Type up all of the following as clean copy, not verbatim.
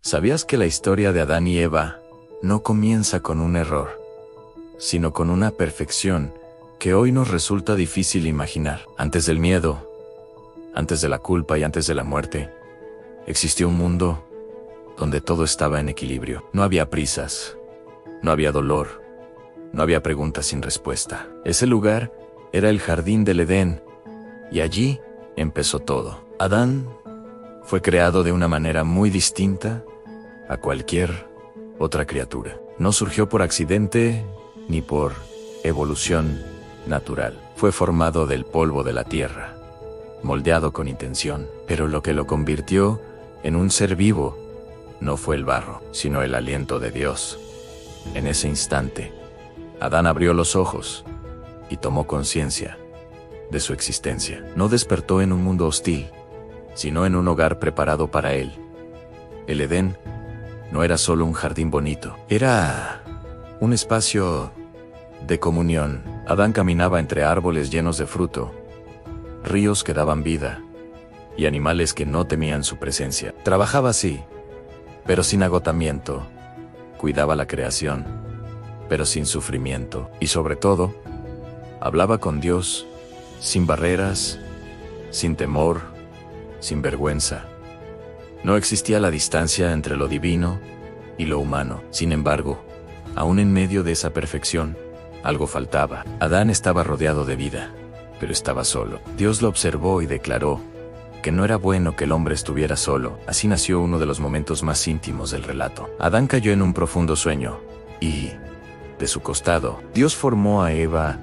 ¿Sabías que la historia de Adán y Eva no comienza con un error, sino con una perfección que hoy nos resulta difícil imaginar? Antes del miedo, antes de la culpa y antes de la muerte, existió un mundo donde todo estaba en equilibrio. No había prisas, no había dolor, no había preguntas sin respuesta. Ese lugar era el jardín del Edén, y allí empezó todo. Adán fue creado de una manera muy distinta a cualquier otra criatura. No surgió por accidente ni por evolución natural. Fue formado del polvo de la tierra, moldeado con intención. Pero lo que lo convirtió en un ser vivo no fue el barro, sino el aliento de Dios. En ese instante, Adán abrió los ojos y tomó conciencia de su existencia. No despertó en un mundo hostil, sino en un hogar preparado para él. El Edén no era solo un jardín bonito, era un espacio de comunión. Adán caminaba entre árboles llenos de fruto, ríos que daban vida y animales que no temían su presencia. Trabajaba así, pero sin agotamiento. Cuidaba la creación, pero sin sufrimiento. Y sobre todo, hablaba con Dios sin barreras, sin temor, sin vergüenza. No existía la distancia entre lo divino y lo humano. Sin embargo, aún en medio de esa perfección, algo faltaba. Adán estaba rodeado de vida, pero estaba solo. Dios lo observó y declaró que no era bueno que el hombre estuviera solo. Así nació uno de los momentos más íntimos del relato. Adán cayó en un profundo sueño, y, de su costado, Dios formó a Eva.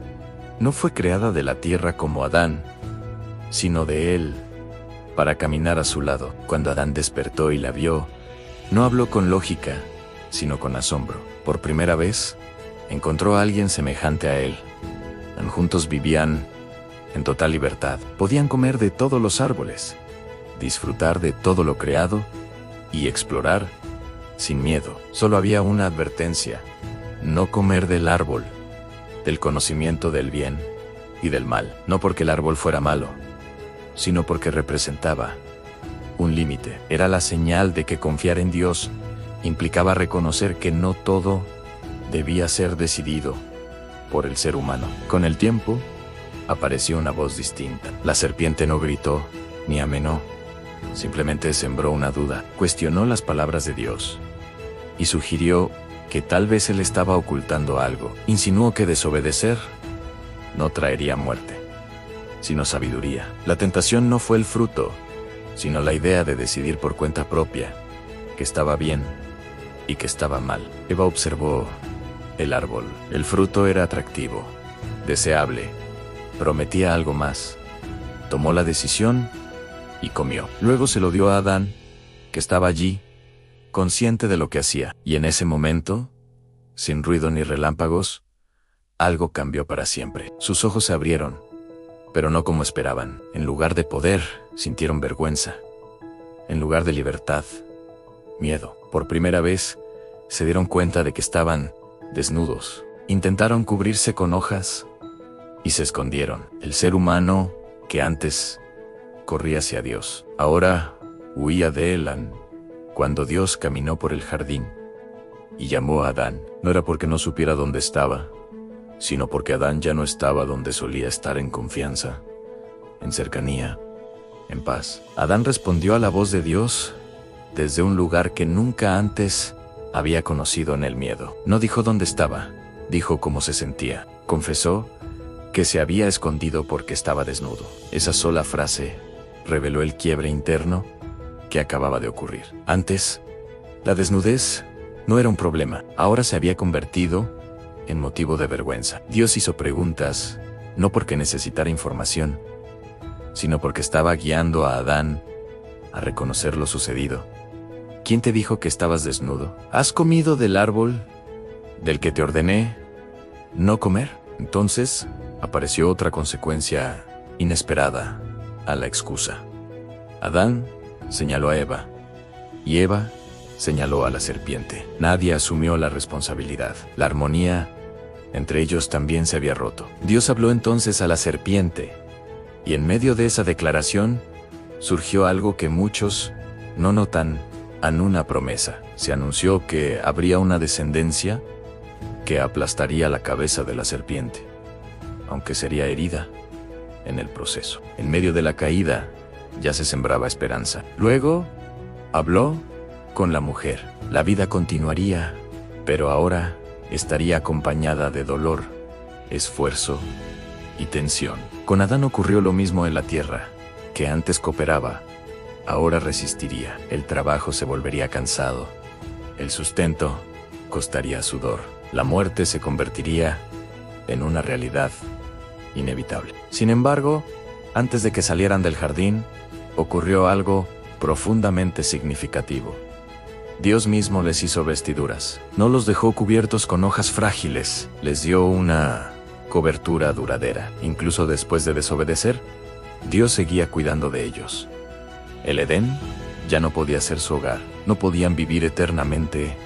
No fue creada de la tierra como Adán, sino de él, para caminar a su lado. Cuando Adán despertó y la vio, no habló con lógica, sino con asombro. Por primera vez, encontró a alguien semejante a él. Juntos vivían en total libertad. Podían comer de todos los árboles, disfrutar de todo lo creado y explorar sin miedo. Solo había una advertencia: no comer del árbol del conocimiento del bien y del mal. No porque el árbol fuera malo, sino porque representaba un límite. Era la señal de que confiar en Dios implicaba reconocer que no todo debía ser decidido por el ser humano. Con el tiempo, apareció una voz distinta. La serpiente no gritó ni amenó, simplemente sembró una duda. Cuestionó las palabras de Dios y sugirió que tal vez él estaba ocultando algo. Insinuó que desobedecer no traería muerte, sino sabiduría. La tentación no fue el fruto, sino la idea de decidir por cuenta propia que estaba bien y que estaba mal. Eva observó el árbol. El fruto era atractivo, deseable, prometía algo más. Tomó la decisión y comió. Luego se lo dio a Adán, que estaba allí, consciente de lo que hacía. Y en ese momento, sin ruido ni relámpagos, algo cambió para siempre. Sus ojos se abrieron, pero no como esperaban. En lugar de poder, sintieron vergüenza. En lugar de libertad, miedo. Por primera vez, se dieron cuenta de que estaban desnudos. Intentaron cubrirse con hojas y se escondieron. El ser humano, que antes corría hacia Dios, ahora huía de él. Cuando Dios caminó por el jardín y llamó a Adán, no era porque no supiera dónde estaba, sino porque Adán ya no estaba donde solía estar, en confianza, en cercanía, en paz. Adán respondió a la voz de Dios desde un lugar que nunca antes había conocido, en el miedo. No dijo dónde estaba, dijo cómo se sentía. Confesó que se había escondido porque estaba desnudo. Esa sola frase reveló el quiebre interno que acababa de ocurrir. Antes, la desnudez no era un problema. Ahora se había convertido en motivo de vergüenza. Dios hizo preguntas, no porque necesitara información, sino porque estaba guiando a Adán a reconocer lo sucedido. ¿Quién te dijo que estabas desnudo? ¿Has comido del árbol del que te ordené no comer? Entonces apareció otra consecuencia inesperada a la excusa. Adán señaló a Eva, y Eva señaló a la serpiente. Nadie asumió la responsabilidad. La armonía entre ellos también se había roto. Dios habló entonces a la serpiente, y en medio de esa declaración surgió algo que muchos no notan una promesa. Se anunció que habría una descendencia que aplastaría la cabeza de la serpiente, aunque sería herida en el proceso. En medio de la caída ya se sembraba esperanza. Luego habló con la mujer. La vida continuaría, pero ahora estaría acompañada de dolor, esfuerzo y tensión. Con Adán ocurrió lo mismo en la tierra, que antes cooperaba, ahora resistiría. El trabajo se volvería cansado, el sustento costaría sudor, la muerte se convertiría en una realidad inevitable. Sin embargo, antes de que salieran del jardín, ocurrió algo profundamente significativo. Dios mismo les hizo vestiduras. No los dejó cubiertos con hojas frágiles, les dio una cobertura duradera. Incluso después de desobedecer, Dios seguía cuidando de ellos. El Edén ya no podía ser su hogar, no podían vivir eternamente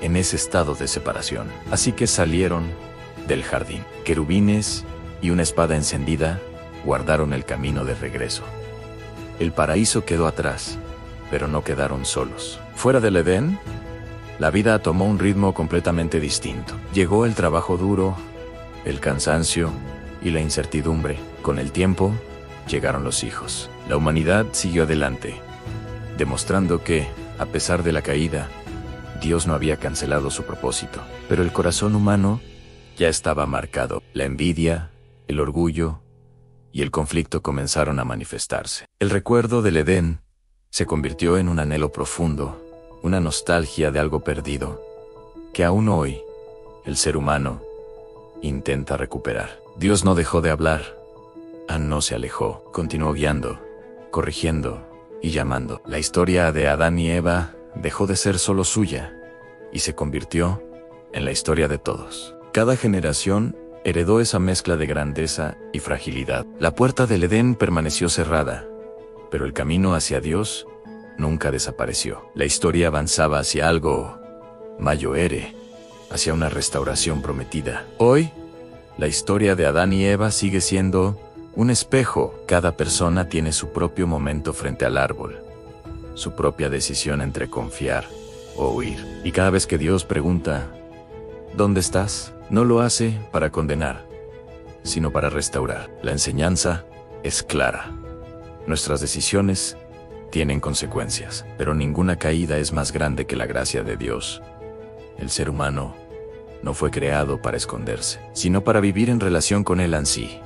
en ese estado de separación. Así que salieron del jardín. Querubines y una espada encendida guardaron el camino de regreso. El paraíso quedó atrás, pero no quedaron solos. Fuera del Edén, la vida tomó un ritmo completamente distinto. Llegó el trabajo duro, el cansancio y la incertidumbre. Con el tiempo, llegaron los hijos. La humanidad siguió adelante, demostrando que, a pesar de la caída, Dios no había cancelado su propósito. Pero el corazón humano ya estaba marcado. La envidia, el orgullo y el conflicto comenzaron a manifestarse. El recuerdo del Edén se convirtió en un anhelo profundo, una nostalgia de algo perdido, que aún hoy el ser humano intenta recuperar. Dios no dejó de hablar, no se alejó, continuó guiando, corrigiendo y llamando. La historia de Adán y Eva dejó de ser solo suya y se convirtió en la historia de todos. Cada generación heredó esa mezcla de grandeza y fragilidad. La puerta del Edén permaneció cerrada, pero el camino hacia Dios nunca desapareció. La historia avanzaba hacia algo mayor, hacia una restauración prometida. Hoy, la historia de Adán y Eva sigue siendo un espejo. Cada persona tiene su propio momento frente al árbol, su propia decisión entre confiar o huir. Y cada vez que Dios pregunta, ¿dónde estás?, no lo hace para condenar, sino para restaurar. La enseñanza es clara. Nuestras decisiones tienen consecuencias, pero ninguna caída es más grande que la gracia de Dios. El ser humano no fue creado para esconderse, sino para vivir en relación con Él en sí.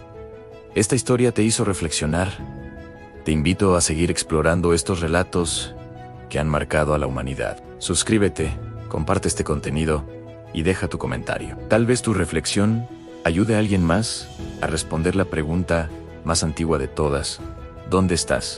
Esta historia te hizo reflexionar. Te invito a seguir explorando estos relatos que han marcado a la humanidad. Suscríbete, comparte este contenido y deja tu comentario. Tal vez tu reflexión ayude a alguien más a responder la pregunta más antigua de todas: ¿dónde estás?